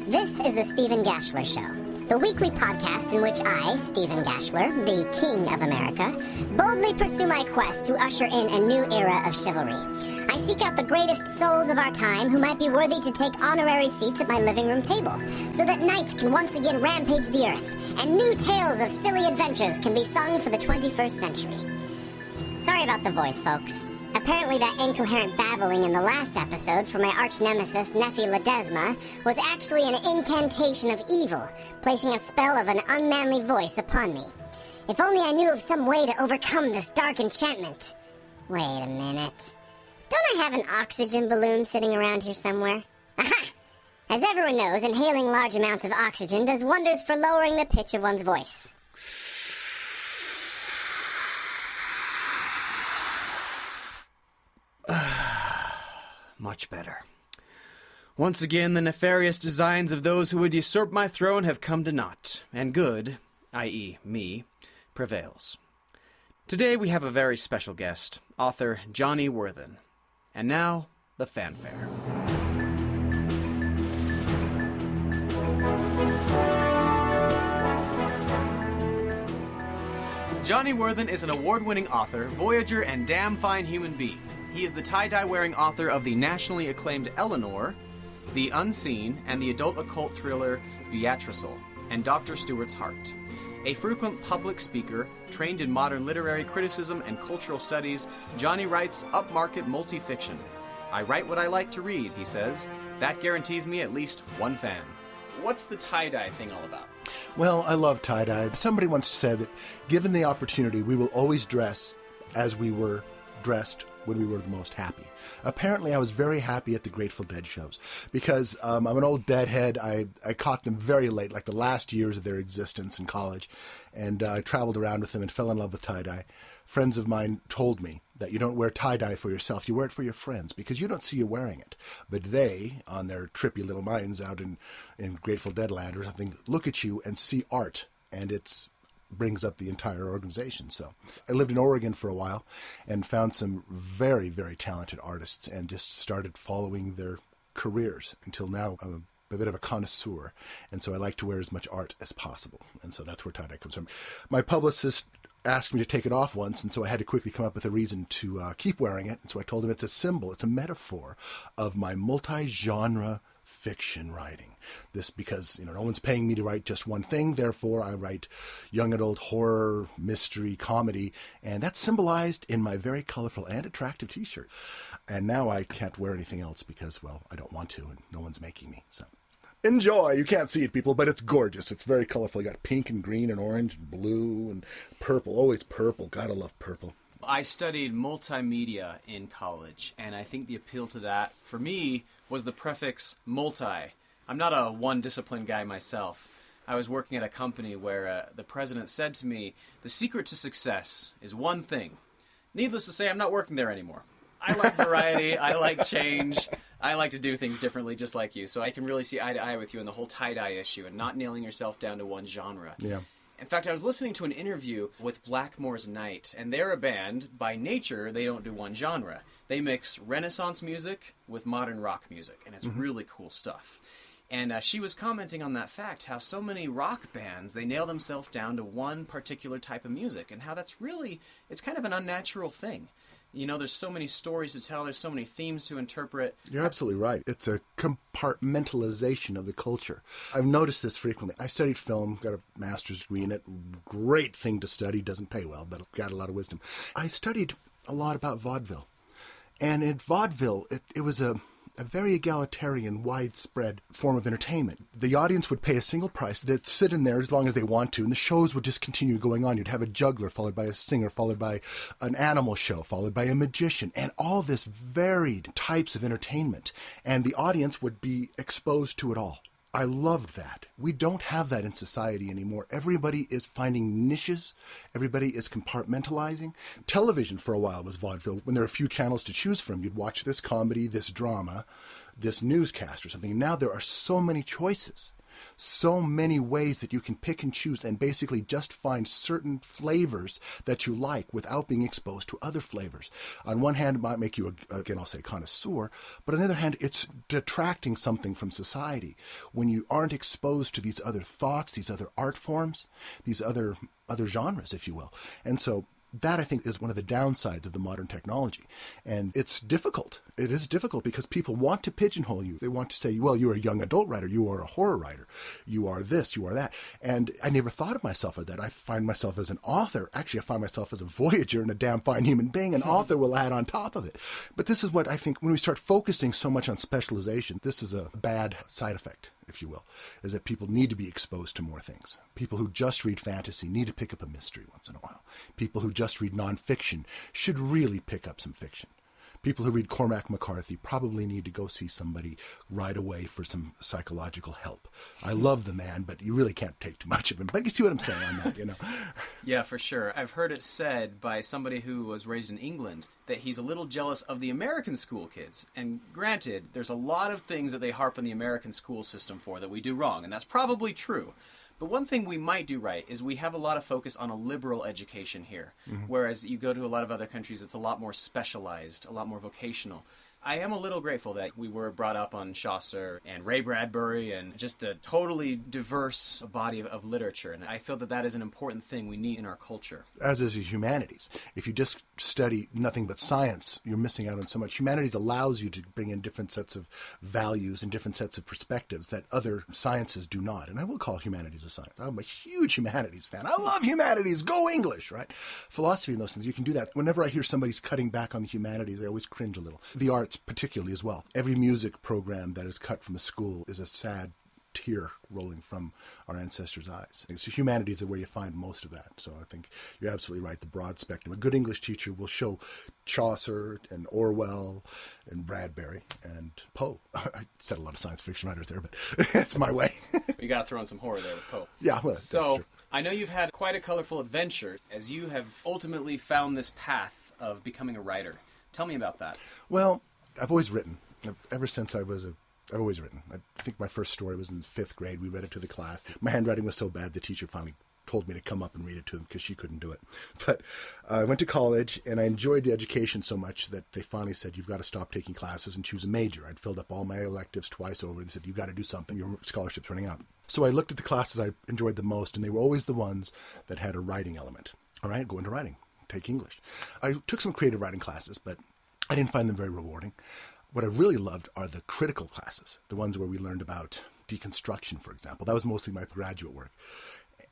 This is the Stephen Gashler Show, the weekly podcast in which I, Stephen Gashler, the King of America, boldly pursue my quest to usher in a new era of chivalry. I seek out the greatest souls of our time who might be worthy to take honorary seats at my living room table, so that knights can once again rampage the earth, and new tales of silly adventures can be sung for the 21st century. Sorry about the voice, folks. Apparently that incoherent babbling in the last episode for my arch-nemesis Nephi Ledesma was actually an incantation of evil, placing a spell of an unmanly voice upon me. If only I knew of some way to overcome this dark enchantment. Wait a minute. Don't I have an oxygen balloon sitting around here somewhere? Aha! As everyone knows, inhaling large amounts of oxygen does wonders for lowering the pitch of one's voice. Much better. Once again, the nefarious designs of those who would usurp my throne have come to naught, and good, i.e. me, prevails. Today we have a very special guest, author Johnny Worthen. And now, the fanfare. Johnny Worthen is an award-winning author, voyager, and damn fine human being. He is the tie-dye-wearing author of the nationally acclaimed Eleanor, The Unseen, and the adult occult thriller Beatriceal, and Dr. Stewart's Heart. A frequent public speaker, trained in modern literary criticism and cultural studies, Johnny writes upmarket multi-fiction. I write what I like to read, he says. That guarantees me at least one fan. What's the tie-dye thing all about? Well, I love tie-dye. Somebody once said that given the opportunity, we will always dress as we were dressed when we were the most happy. Apparently, I was very happy at the Grateful Dead shows because I'm an old deadhead. I caught them very late, like the last years of their existence in college, and I traveled around with them and fell in love with tie-dye. Friends of mine told me that you don't wear tie-dye for yourself, you wear it for your friends because you don't see you wearing it. But they, on their trippy little minds out in Grateful Dead land or something, look at you and see art, and it's brings up the entire organization. So I lived in Oregon for a while and found some very, very talented artists and just started following their careers until now. I'm a bit of a connoisseur, and so I like to wear as much art as possible. And so that's where tie-dye comes from. My publicist asked me to take it off once, and so I had to quickly come up with a reason to keep wearing it. And so I told him it's a symbol, it's a metaphor of my multi-genre fiction writing. This because, no one's paying me to write just one thing, therefore I write young adult horror, mystery, comedy, and that's symbolized in my very colorful and attractive t-shirt. And now I can't wear anything else because, well, I don't want to, and no one's making me, so. Enjoy! You can't see it, people, but it's gorgeous. It's very colorful. You got pink and green and orange and blue and purple. Always purple. Gotta love purple. I studied multimedia in college, and I think the appeal to that, for me, was the prefix multi. I'm not a one-discipline guy myself. I was working at a company where the president said to me, the secret to success is one thing. Needless to say, I'm not working there anymore. I like variety. I like change. I like to do things differently, just like you. So I can really see eye to eye with you on the whole tie-dye issue and not nailing yourself down to one genre. Yeah. In fact, I was listening to an interview with Blackmore's Night, and they're a band. By nature, they don't do one genre. They mix Renaissance music with modern rock music, and it's really cool stuff. And she was commenting on that fact, how so many rock bands, they nail themselves down to one particular type of music, and how that's really, it's kind of an unnatural thing. There's so many stories to tell, there's so many themes to interpret. You're absolutely right. It's a compartmentalization of the culture. I've noticed this frequently. I studied film, got a master's degree in it. Great thing to study, doesn't pay well, but got a lot of wisdom. I studied a lot about vaudeville. And in vaudeville, it was a very egalitarian, widespread form of entertainment. The audience would pay a single price. They'd sit in there as long as they want to, and the shows would just continue going on. You'd have a juggler, followed by a singer, followed by an animal show, followed by a magician, and all this varied types of entertainment. And the audience would be exposed to it all. I loved that. We don't have that in society anymore. Everybody is finding niches. Everybody is compartmentalizing. Television for a while was vaudeville. When there were a few channels to choose from, you'd watch this comedy, this drama, this newscast or something. And now there are so many choices. So many ways that you can pick and choose and basically just find certain flavors that you like without being exposed to other flavors. On one hand, it might make you, again, I'll say connoisseur, but on the other hand, it's detracting something from society when you aren't exposed to these other thoughts, these other art forms, these other genres, if you will. And so that, I think, is one of the downsides of the modern technology. And it's difficult. It is difficult because people want to pigeonhole you. They want to say, well, you're a young adult writer. You are a horror writer. You are this. You are that. And I never thought of myself as that. I find myself as an author. Actually, I find myself as a voyager and a damn fine human being. An author will add on top of it. But this is what I think when we start focusing so much on specialization, this is a bad side effect, if you will, is that people need to be exposed to more things. People who just read fantasy need to pick up a mystery once in a while. People who just read nonfiction should really pick up some fiction. People who read Cormac McCarthy probably need to go see somebody right away for some psychological help. I love the man, but you really can't take too much of him. But you see what I'm saying on that, you know? Yeah, for sure. I've heard it said by somebody who was raised in England that he's a little jealous of the American school kids. And granted, there's a lot of things that they harp on the American school system for that we do wrong, and that's probably true. But one thing we might do right is we have a lot of focus on a liberal education here, whereas you go to a lot of other countries, it's a lot more specialized, a lot more vocational. I am a little grateful that we were brought up on Chaucer and Ray Bradbury and just a totally diverse body of literature. And I feel that that is an important thing we need in our culture. As is the humanities. If you just study nothing but science, you're missing out on so much. Humanities allows you to bring in different sets of values and different sets of perspectives that other sciences do not. And I will call humanities a science. I'm a huge humanities fan. I love humanities. Go English, right? Philosophy and those things, you can do that. Whenever I hear somebody's cutting back on the humanities, I always cringe a little. The arts particularly as well. Every music program that is cut from a school is a sad tear rolling from our ancestors' eyes. So humanities are where you find most of that. So I think you're absolutely right, the broad spectrum. A good English teacher will show Chaucer and Orwell and Bradbury and Poe. I said a lot of science fiction writers there, but that's my way. You got to throw in some horror there with Poe. Yeah, well, so that's true. I know you've had quite a colorful adventure as you have ultimately found this path of becoming a writer. Tell me about that. Well, I've always written. Ever since I've always written. I think my first story was in 5th grade. We read it to the class. My handwriting was so bad, the teacher finally told me to come up and read it to them because she couldn't do it. But I went to college, and I enjoyed the education so much that they finally said, you've got to stop taking classes and choose a major. I'd filled up all my electives twice over. They said, you've got to do something. Your scholarship's running out. So I looked at the classes I enjoyed the most, and they were always the ones that had a writing element. All right, go into writing. Take English. I took some creative writing classes, but I didn't find them very rewarding. What I really loved are the critical classes, the ones where we learned about deconstruction, for example. That was mostly my graduate work.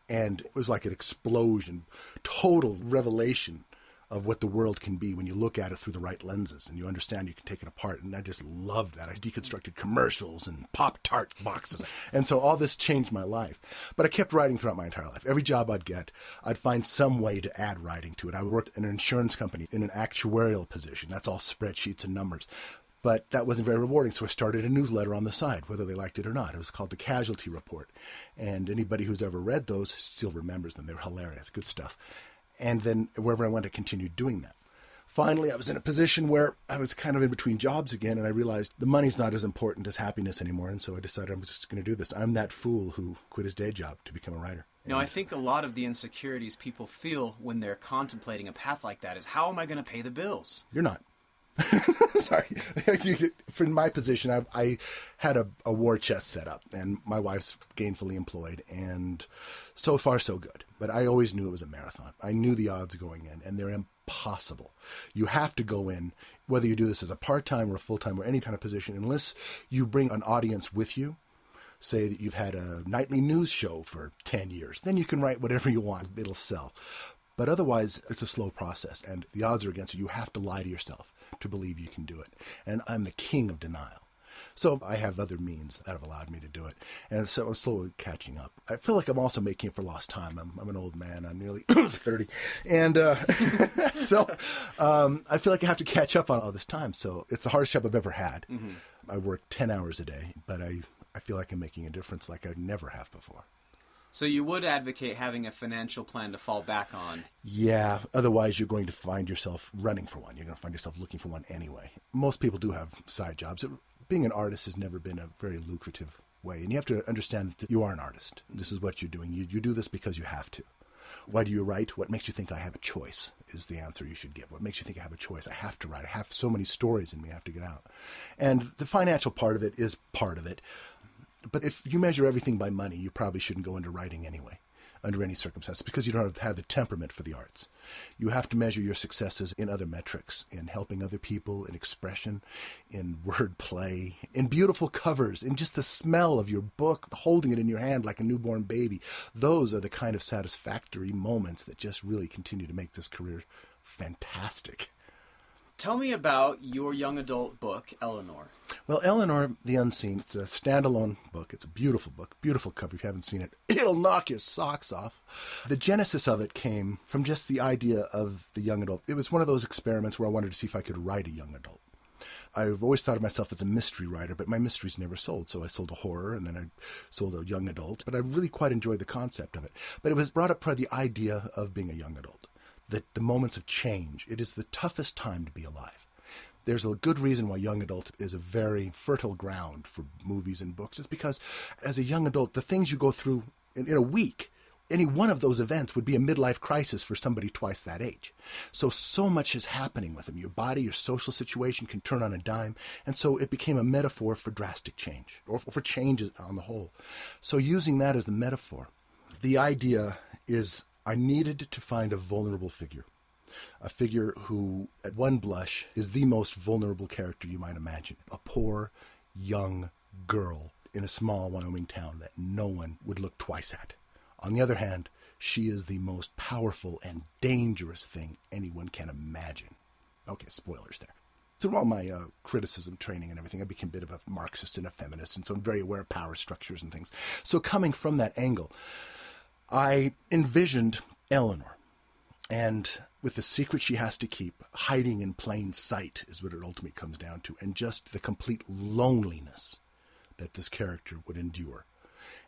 And it was like an explosion, total revelation of what the world can be when you look at it through the right lenses and you understand you can take it apart. And I just loved that. I deconstructed commercials and Pop-Tart boxes. And so all this changed my life. But I kept writing throughout my entire life. Every job I'd get, I'd find some way to add writing to it. I worked in an insurance company in an actuarial position. That's all spreadsheets and numbers. But that wasn't very rewarding, so I started a newsletter on the side, whether they liked it or not. It was called the Casualty Report. And anybody who's ever read those still remembers them. They were hilarious, good stuff. And then wherever I went, I continued doing that. Finally, I was in a position where I was kind of in between jobs again, and I realized the money's not as important as happiness anymore. And so I decided I'm just going to do this. I'm that fool who quit his day job to become a writer. No, I think a lot of the insecurities people feel when they're contemplating a path like that is, how am I going to pay the bills? You're not. Sorry. For my position, I had a war chest set up, and my wife's gainfully employed, and so far so good. But I always knew it was a marathon. I knew the odds going in, and they're impossible. You have to go in, whether you do this as a part-time or a full-time or any kind of position, unless you bring an audience with you. Say that you've had a nightly news show for 10 years. Then you can write whatever you want. It'll sell. But otherwise, it's a slow process, and the odds are against you. You have to lie to yourself to believe you can do it. And I'm the king of denial. So I have other means that have allowed me to do it. And so I'm slowly catching up. I feel like I'm also making it for lost time. I'm an old man. I'm nearly 30. And so I feel like I have to catch up on all this time. So it's the hardest job I've ever had. Mm-hmm. I work 10 hours a day, but I feel like I'm making a difference like I never have before. So you would advocate having a financial plan to fall back on? Yeah. Otherwise, you're going to find yourself running for one. You're going to find yourself looking for one anyway. Most people do have side jobs. Being an artist has never been a very lucrative way. And you have to understand that you are an artist. This is what you're doing. You do this because you have to. Why do you write? What makes you think I have a choice is the answer you should give. What makes you think I have a choice? I have to write. I have so many stories in me I have to get out. And the financial part of it is part of it. But if you measure everything by money, you probably shouldn't go into writing anyway, under any circumstances, because you don't have the temperament for the arts. You have to measure your successes in other metrics, in helping other people, in expression, in wordplay, in beautiful covers, in just the smell of your book, holding it in your hand like a newborn baby. Those are the kind of satisfactory moments that just really continue to make this career fantastic. Tell me about your young adult book, Eleanor. Well, Eleanor the Unseen, it's a standalone book. It's a beautiful book, beautiful cover. If you haven't seen it, it'll knock your socks off. The genesis of it came from just the idea of the young adult. It was one of those experiments where I wanted to see if I could write a young adult. I've always thought of myself as a mystery writer, but my mysteries never sold. So I sold a horror, and then I sold a young adult. But I really quite enjoyed the concept of it. But it was brought up by the idea of being a young adult. That the moments of change, it is the toughest time to be alive. There's a good reason why young adult is a very fertile ground for movies and books. It's because as a young adult, the things you go through in a week, any one of those events would be a midlife crisis for somebody twice that age. So much is happening with them. Your body, your social situation can turn on a dime. And so it became a metaphor for drastic change, or for changes on the whole. So using that as the metaphor, the idea is I needed to find a vulnerable figure. A figure who, at one blush, is the most vulnerable character you might imagine. A poor, young girl in a small Wyoming town that no one would look twice at. On the other hand, she is the most powerful and dangerous thing anyone can imagine. Okay, spoilers there. Through all my criticism training and everything, I became a bit of a Marxist and a feminist, and so I'm very aware of power structures and things. So coming from that angle, I envisioned Eleanor, and with the secret she has to keep, hiding in plain sight is what it ultimately comes down to, and just the complete loneliness that this character would endure.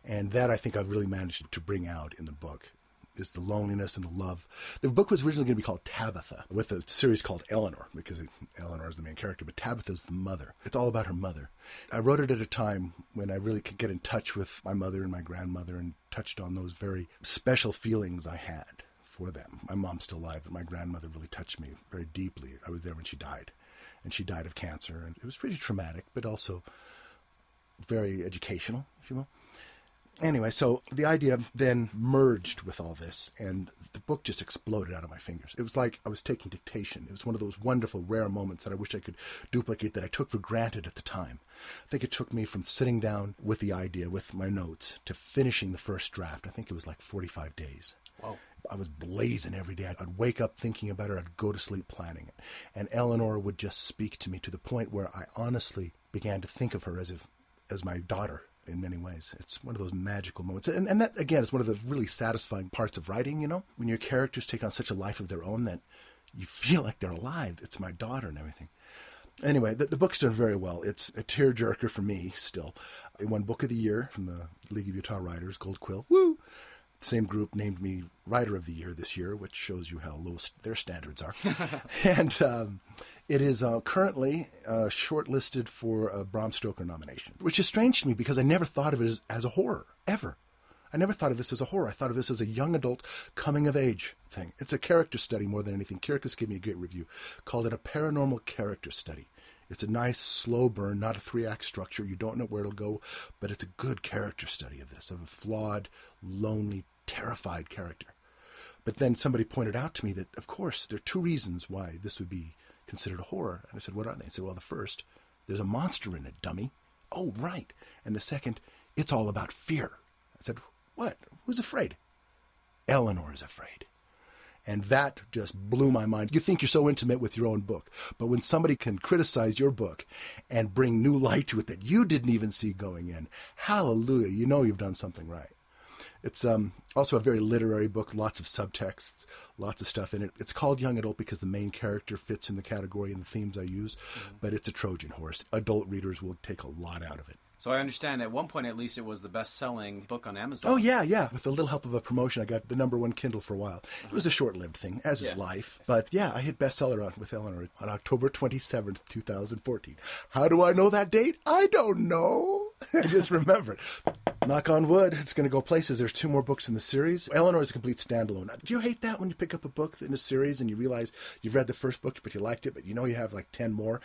And that I think I've really managed to bring out in the book, is the loneliness and the love. The book was originally going to be called Tabitha, with a series called Eleanor, because Eleanor is the main character, but Tabitha's the mother. It's all about her mother. I wrote it at a time when I really could get in touch with my mother and my grandmother and touched on those very special feelings I had for them. My mom's still alive, but my grandmother really touched me very deeply. I was there when she died, and she died of cancer, and it was pretty traumatic, but also very educational, if you will. Anyway, so the idea then merged with all this, and the book just exploded out of my fingers. It was like I was taking dictation. It was one of those wonderful, rare moments that I wish I could duplicate that I took for granted at the time. I think it took me from sitting down with the idea, with my notes, to finishing the first draft. I think it was like 45 days. Wow. I was blazing every day. I'd wake up thinking about her. I'd go to sleep planning it. And Eleanor would just speak to me to the point where I honestly began to think of her as my daughter. In many ways, it's one of those magical moments. And that, again, is one of the really satisfying parts of writing, you know? When your characters take on such a life of their own that you feel like they're alive. It's my daughter and everything. Anyway, the book's done very well. It's a tearjerker for me still. It won Book of the Year from the League of Utah Writers, Gold Quill. Woo! The same group named me Writer of the Year this year, which shows you how low their standards are. And it is currently shortlisted for a Bram Stoker nomination, which is strange to me because I never thought of it as a horror, ever. I never thought of this as a horror. I thought of this as a young adult coming-of-age thing. It's a character study more than anything. Kierkegaard gave me a great review, called it a paranormal character study. It's a nice, slow burn, not a 3-act structure. You don't know where it'll go, but it's a good character study of this, of a flawed, lonely, terrified character. But then somebody pointed out to me that, of course, there are 2 reasons why this would be considered a horror. And I said, what are they? He said, well, the first, there's a monster in it, dummy. Oh, right. And the second, it's all about fear. I said, what? Who's afraid? Eleanor is afraid. And that just blew my mind. You think you're so intimate with your own book, but when somebody can criticize your book and bring new light to it that you didn't even see going in, hallelujah, you know you've done something right. It's also a very literary book, lots of subtexts, lots of stuff in it. It's called Young Adult because the main character fits in the category and the themes I use, but it's a Trojan horse. Adult readers will take a lot out of it. So I understand at one point at least it was the best-selling book on Amazon. Oh, yeah. With a little help of a promotion, I got the #1 Kindle for a while. It was a short-lived thing, as is life. But yeah, I hit bestseller with Eleanor on October 27th, 2014. How do I know that date? I don't know. I just remembered. Knock on wood, it's going to go places. There's 2 more books in the series. Eleanor is a complete standalone. Do you hate that when you pick up a book in a series and you realize you've read the first book, but you liked it, but you know you have like 10 more?